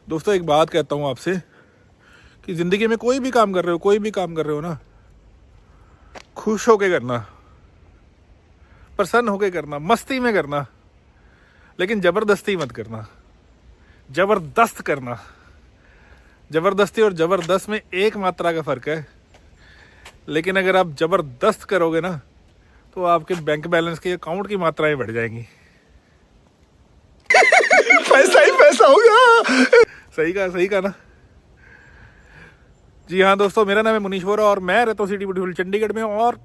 दोस्तों एक बात कहता हूँ आपसे कि ज़िंदगी में कोई भी काम कर रहे हो ना, खुश होके करना, प्रसन्न होके करना, मस्ती में करना, लेकिन ज़बरदस्ती मत करना। ज़बरदस्त करना। ज़बरदस्ती और ज़बरदस्त में एक मात्रा का फ़र्क है, लेकिन अगर आप ज़बरदस्त करोगे ना तो आपके बैंक बैलेंस की अकाउंट की मात्राएं बढ़ जाएंगी। पैसा ही पैसा होगा। सही कहा ना। जी हाँ दोस्तों, मेरा नाम है मुनीश वोरा और मैं रहता हूँ सिटी ब्यूटीफुल चंडीगढ़ में। और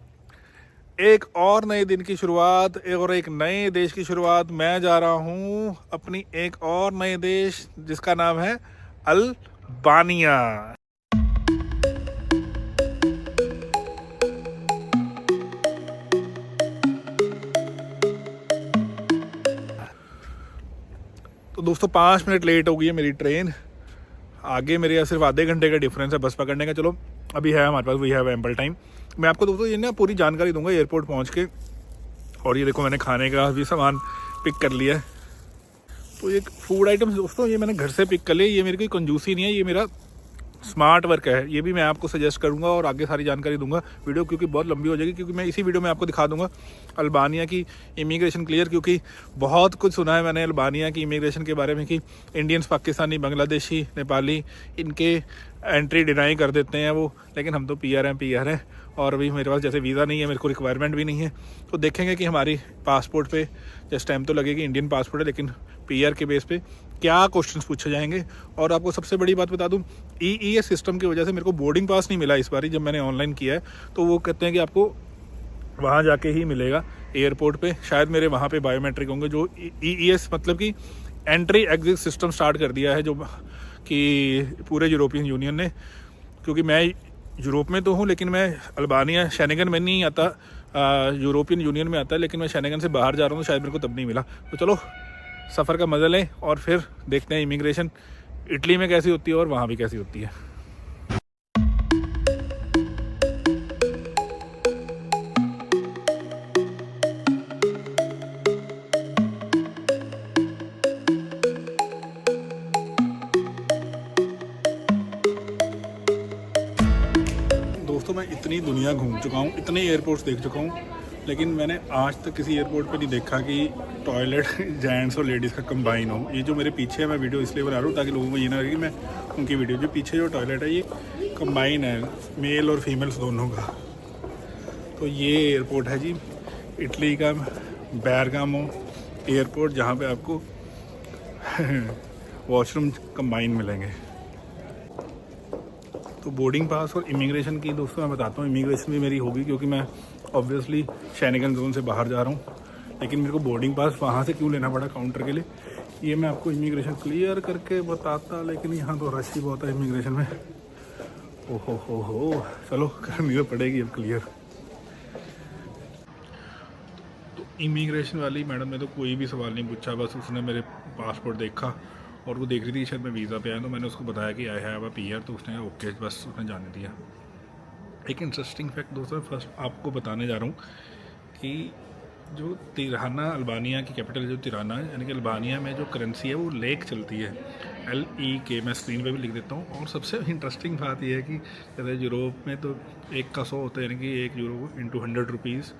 एक और नए दिन की शुरुआत और एक नए देश की शुरुआत। मैं जा रहा हूँ अपनी एक और नए देश जिसका नाम है अल्बानिया। तो दोस्तों 5 मिनट लेट हो गई है मेरी ट्रेन। आगे मेरे यहाँ सिर्फ आधे घंटे का डिफरेंस है बस पकड़ने का। चलो अभी है हमारे पास, वी हैव एम्पल टाइम। मैं आपको दोस्तों ये ना पूरी जानकारी दूंगा एयरपोर्ट पहुँच के। और ये देखो मैंने खाने का भी सामान पिक कर लिया है। तो ये फूड आइटम्स दोस्तों ये मैंने घर से पिक कर लिया। ये मेरी कोई कंजूसी नहीं है, ये मेरा स्मार्ट वर्क है। ये भी मैं आपको सजेस्ट करूंगा और आगे सारी जानकारी दूंगा। वीडियो क्योंकि बहुत लंबी हो जाएगी, क्योंकि मैं इसी वीडियो में आपको दिखा दूंगा अल्बानिया की इमिग्रेशन क्लियर। क्योंकि बहुत कुछ सुना है मैंने अल्बानिया की इमिग्रेशन के बारे में कि इंडियंस, पाकिस्तानी, बांग्लादेशी, नेपाली इनके एंट्री डिनाई कर देते हैं वो। लेकिन हम तो पीआर हैं और अभी मेरे पास जैसे वीज़ा नहीं है, मेरे को रिक्वायरमेंट भी नहीं है। तो देखेंगे कि हमारी पासपोर्ट पे जस्ट टाइम तो लगेगी, इंडियन पासपोर्ट है, लेकिन पीआर के बेस पे क्या क्वेश्चंस पूछे जाएंगे। और आपको सबसे बड़ी बात बता दूं, ईईएस सिस्टम की वजह से मेरे को बोर्डिंग पास नहीं मिला इस बार जब मैंने ऑनलाइन किया है। तो वो कहते हैं कि आपको वहाँ जाके ही मिलेगा एयरपोर्ट पे। शायद मेरे वहाँ पे बायोमेट्रिक होंगे। जो ईईएस मतलब कि एंट्री एग्जिट सिस्टम स्टार्ट कर दिया है जो कि पूरे यूरोपियन यूनियन ने। क्योंकि मैं यूरोप में तो हूँ, लेकिन मैं अल्बानिया शेंगन में नहीं आता, यूरोपियन यूनियन में आता है, लेकिन मैं शेंगन से बाहर जा रहा हूँ तो शायद मेरे को तब नहीं मिला। तो चलो सफ़र का मज़ा लें और फिर देखते हैं इमिग्रेशन इटली में कैसी होती है और वहाँ भी कैसी होती है। दोस्तों मैं इतनी दुनिया घूम चुका हूँ, इतने एयरपोर्ट्स देख चुका हूँ, लेकिन मैंने आज तक किसी एयरपोर्ट पे नहीं देखा कि टॉयलेट जेंट्स और लेडीज़ का कंबाइन हो। ये जो मेरे पीछे है, मैं वीडियो इसलिए बना रहा हूँ ताकि लोगों को ये ना लगे कि मैं उनकी वीडियो, जो पीछे जो टॉयलेट है ये कंबाइन है, मेल और फीमेल्स दोनों का। तो ये एयरपोर्ट है जी इटली का बेरगामो एयरपोर्ट, जहाँ पे आपको वॉशरूम कंबाइन मिलेंगे। तो बोर्डिंग पास और इमिग्रेशन की दोस्तों मैं बताता हूँ। इमिग्रेशन भी मेरी होगी क्योंकि मैं ऑब्वियसली शेंगन जोन से बाहर जा रहा हूँ, लेकिन मेरे को बोर्डिंग पास वहाँ से क्यों लेना पड़ा काउंटर के लिए, ये मैं आपको इमिग्रेशन क्लियर करके बताता। लेकिन यहाँ तो रश ही बहुत है इमिग्रेशन में। ओहो चलो करनी तो पड़ेगी अब क्लियर। तो इमिग्रेशन वाली मैडम ने तो कोई भी सवाल नहीं पूछा, बस उसने मेरे पासपोर्ट देखा और वो देख रही थी शायद मैं वीज़ा पे आया, तो मैंने उसको बताया कि आई हैव अ पीआर, तो उसने ओके बस उसने जाने दिया। एक इंटरेस्टिंग फैक्ट दोस्तों फर्स्ट आपको बताने जा रहा हूँ कि जो तिराना, अल्बानिया की कैपिटल जो तिराना है, यानी कि अल्बानिया में जो करेंसी है वो लेक चलती है, LEK। मैं स्क्रीन पे भी लिख देता हूँ। और सबसे इंटरेस्टिंग बात यह है कि जैसे यूरोप में तो 1 का 100 होता है, यानी कि 1 यूरो इंटू 100 रुपीज़।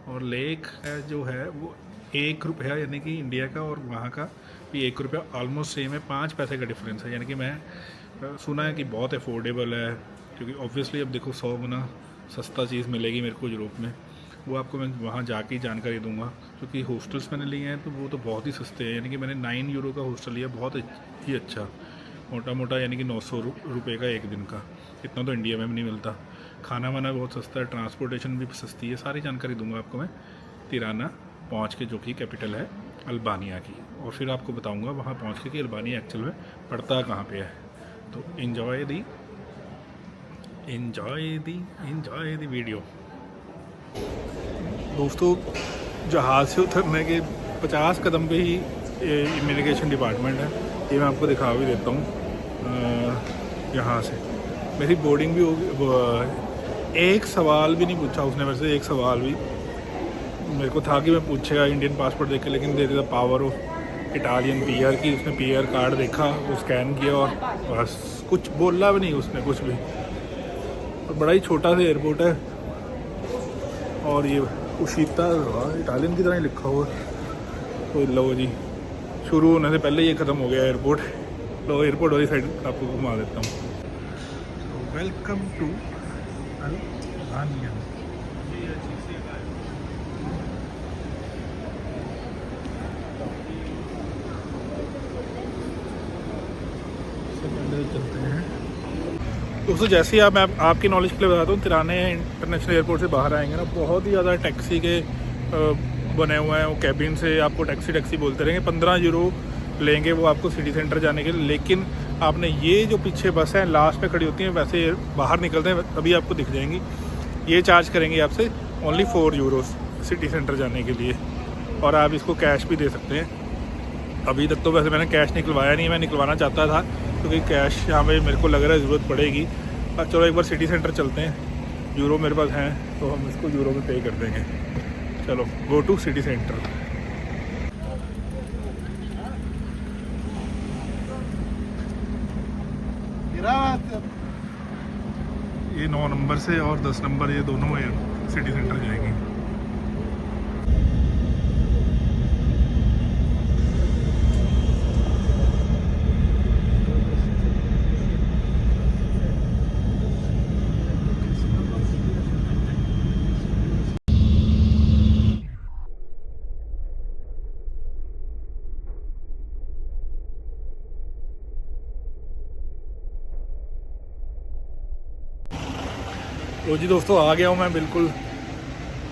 और लेक जो है वो 1 रुपया, यानी कि इंडिया का और वहाँ का भी 1 रुपया ऑलमोस्ट सेम है। 5 पैसे का डिफरेंस है। यानी कि मैं सुना है कि बहुत अफोर्डेबल है, क्योंकि ऑब्वियसली अब देखो 100 गुना सस्ता चीज़ मिलेगी मेरे को यूरोप में। वो आपको मैं वहाँ जाके ही जानकारी दूंगा। क्योंकि हॉस्टल्स मैंने लिए हैं तो वो तो बहुत ही सस्ते हैं। यानी कि मैंने 9 यूरो का हॉस्टल लिया, बहुत ही अच्छा, मोटा यानी कि 900 रुपये का एक दिन का। इतना तो इंडिया में भी नहीं मिलता। खाना वाना बहुत सस्ता है, ट्रांसपोर्टेशन भी सस्ती है। सारी जानकारी दूंगा आपको मैं तिराना पहुँच के, जो कि कैपिटल है अल्बानिया की। और फिर आपको बताऊँगा वहाँ पहुँच के कि अल्बानिया एक्चुअल में पड़ता कहाँ पर है। तो इन्जॉय दी वीडियो। दोस्तों जहाज़ से उतरने के 50 कदम पे ही इमिग्रेशन डिपार्टमेंट है। ये मैं आपको दिखा भी देता हूँ। यहाँ से मेरी बोर्डिंग भी होगी। एक सवाल भी नहीं पूछा उसने मेरे से, एक सवाल भी। मेरे को था कि मैं पूछेगा इंडियन पासपोर्ट देख के, लेकिन there is the power of Italian PR की। उसने पीआर कार्ड देखा, वो स्कैन किया और बस कुछ बोला भी नहीं उसने कुछ भी। और बड़ा ही छोटा सा एयरपोर्ट है और ये उशीता इटालियन की तरह ही लिखा हुआ। तो लो जी, शुरू होने से पहले ये ख़त्म हो गया एयरपोर्ट। लो एयरपोर्ट वाली साइड आपको घुमा देता हूँ। Welcome to Albania. चलते हैं दोस्तों। जैसे ही मैं आपकी नॉलेज के लिए बताता हूँ, तिराने इंटरनेशनल एयरपोर्ट से बाहर आएंगे ना, बहुत ही ज़्यादा टैक्सी के बने हुए हैं। वो कैबिन से आपको टैक्सी बोलते रहेंगे। 15 यूरो लेंगे वो आपको सिटी सेंटर जाने के लिए। लेकिन आपने ये जो पीछे बस है लास्ट पे खड़ी होती हैं, वैसे बाहर निकलते हैं अभी आपको दिख जाएंगी, ये चार्ज करेंगे आपसे ओनली 4 यूरो सिटी सेंटर जाने के लिए। और आप इसको कैश भी दे सकते हैं। अभी तक तो वैसे मैंने कैश निकलवाया नहीं, मैं निकलवाना चाहता था क्योंकि कैश यहाँ पे मेरे को लग रहा है ज़रूरत पड़ेगी। और चलो एक बार सिटी सेंटर चलते हैं। यूरो मेरे पास हैं तो हम इसको यूरो में पे कर देंगे। चलो गो टू सिटी सेंटर। ये 9 नंबर से और 10 नंबर ये दोनों सिटी सेंटर जाएंगी। तो जी दोस्तों, आ गया हूँ मैं बिल्कुल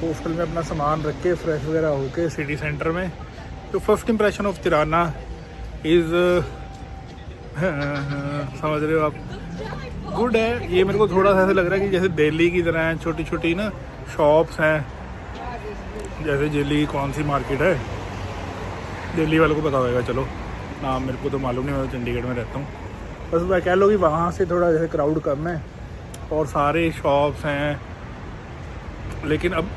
हॉस्टल में अपना सामान रख के फ्रेश वगैरह होके सिटी सेंटर में। तो first impression of Tirana is समझ रहे हो आप, गुड है। ये मेरे को थोड़ा सा ऐसा लग रहा है कि जैसे दिल्ली की तरह है, छोटी छोटी ना शॉप्स हैं। जैसे दिल्ली की कौन सी मार्केट है, दिल्ली वालों को पता होगा। चलो नाम मेरे को तो मालूम नहीं, मैं तो चंडीगढ़ में रहता हूँ। बस मैं कह लो कि वहाँ से थोड़ा जैसे क्राउड कम है और सारे शॉप्स हैं। लेकिन अब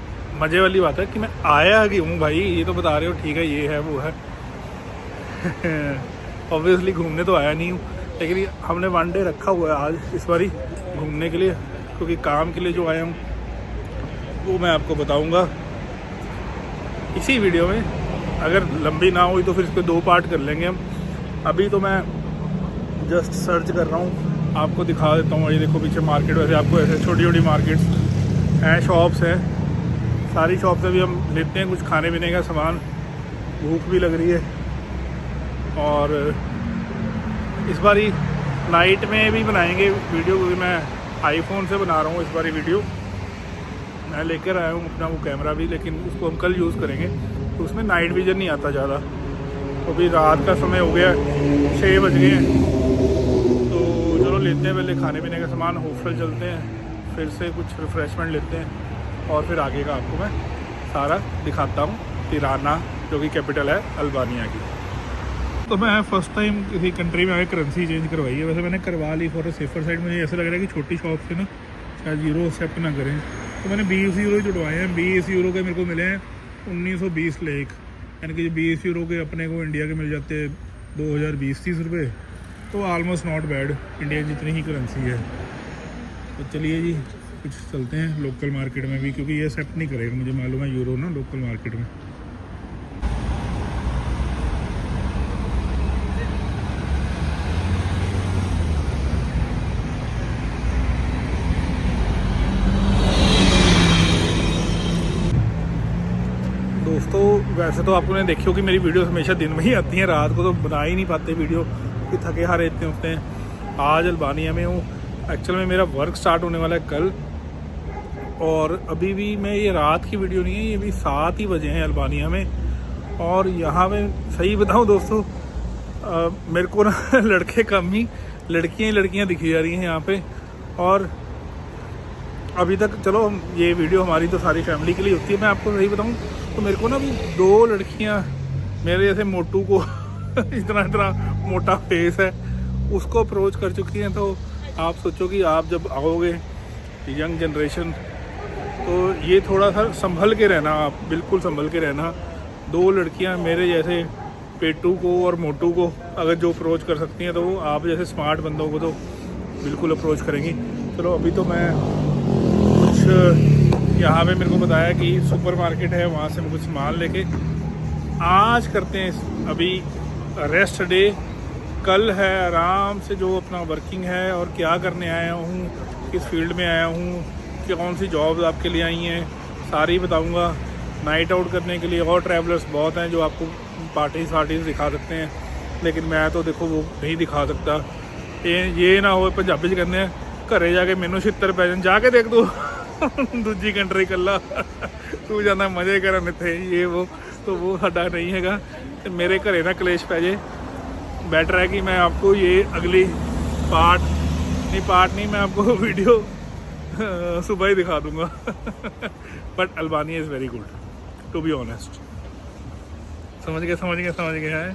मज़े वाली बात है कि मैं आया कि हूँ भाई, ये तो बता रहे हो ठीक है, ये है वो है। ऑब्वियसली घूमने तो आया नहीं हूँ, लेकिन हमने 1 डे रखा हुआ है आज इस बारी घूमने के लिए, क्योंकि काम के लिए जो आया हूँ वो मैं आपको बताऊँगा इसी वीडियो में। अगर लंबी ना हुई तो फिर इसके 2 पार्ट कर लेंगे हम। अभी तो मैं जस्ट सर्च कर रहा हूँ, आपको दिखा देता हूँ। ये देखो पीछे मार्केट, वैसे आपको ऐसे छोटी छोटी मार्केट्स हैं, शॉप्स हैं, सारी शॉप से भी हम लेते हैं कुछ खाने पीने का सामान। भूख भी लग रही है। और इस बारी नाइट में भी बनाएंगे वीडियो, क्योंकि मैं आईफोन से बना रहा हूँ इस बारी वीडियो। मैं लेकर आया हूँ अपना वो कैमरा भी, लेकिन उसको हम कल यूज़ करेंगे। तो उसमें नाइट विजन नहीं आता ज़्यादा। तो अभी रात का समय हो गया, 6 बज गए हैं। लेते हैं पहले खाने पीने का सामान, हॉस्टल चलते हैं, फिर से कुछ रिफ़्रेशमेंट लेते हैं और फिर आगे का आपको मैं सारा दिखाता हूँ। तिराना जो कि कैपिटल है अल्बानिया की। तो मैं फ़र्स्ट टाइम किसी कंट्री में आके करेंसी चेंज करवाई है। वैसे मैंने करवा ली फॉर सेफर साइड। मुझे ऐसा लग रहा है कि छोटी शॉप से ना शायद यूरो एक्सेप्ट ना करें, तो मैंने 20 यूरो जुड़वाए हैं। 20 यूरो के मेरे को मिले हैं 1920 लेख, यानी कि 20 यूरो के अपने को इंडिया के मिल जाते हैं 2020-30 रुपये। तो ऑलमोस्ट नॉट बैड, इंडिया जितनी ही करेंसी है। तो चलिए जी कुछ चलते हैं लोकल मार्केट में भी, क्योंकि ये एक्सेप्ट नहीं करेगा, मुझे मालूम है यूरो ना लोकल मार्केट में। दोस्तों वैसे तो आपको ने देखी होगी मेरी वीडियो हमेशा दिन में ही आती हैं, रात को तो बना ही नहीं पाते वीडियो, कि थके हारे इतने होते हैं। आज अल्बानिया में हूँ। एक्चुअल में मेरा वर्क स्टार्ट होने वाला है कल, और अभी भी मैं, ये रात की वीडियो नहीं है, ये भी 7 ही बजे हैं अल्बानिया में। और यहाँ पे सही बताऊँ दोस्तों, मेरे को ना लड़के कम ही, लड़कियाँ दिखी जा रही हैं यहाँ पे। और अभी तक चलो ये वीडियो हमारी तो सारी फैमिली के लिए होती है। मैं आपको सही बताऊँ तो मेरे को ना अभी 2 लड़कियाँ मेरे जैसे मोटू को इतना मोटा फेस है, उसको अप्रोच कर चुकी हैं। तो आप सोचो कि आप जब आओगे यंग जनरेशन, तो ये थोड़ा सा संभल के रहना, आप बिल्कुल संभल के रहना। 2 लड़कियां मेरे जैसे पेटू को और मोटू को अगर जो अप्रोच कर सकती हैं तो वो आप जैसे स्मार्ट बंदों को तो बिल्कुल अप्रोच करेंगी। चलो अभी तो मैं कुछ यहाँ पे मेरे को बताया कि सुपरमार्केट है, वहाँ से मैं कुछ सामान लेके आज करते हैं अभी रेस्ट डे। कल है आराम से जो अपना वर्किंग है और क्या करने आया हूँ, किस फील्ड में आया हूँ, कि कौन सी जॉब्स आपके लिए आई हैं, सारी बताऊँगा। नाइट आउट करने के लिए और ट्रैवलर्स बहुत हैं जो आपको पार्टीज दिखा सकते हैं, लेकिन मैं तो देखो वो नहीं दिखा सकता। ये ना हो पंजाबी च कहते हैं घरे जाके मैनू छित्तर पै जान, जाके देख तू दूजी कंट्री कला तू जाना मजे करन इत्थे ये वो, तो वो साडा नहीं हैगा। तो मेरे घरे ना कलेश पै जे, बेटर है कि मैं आपको ये अगली पार्ट नहीं मैं आपको वीडियो सुबह ही दिखा दूंगा। But Albania is very good to be honest. समझ गए हैं।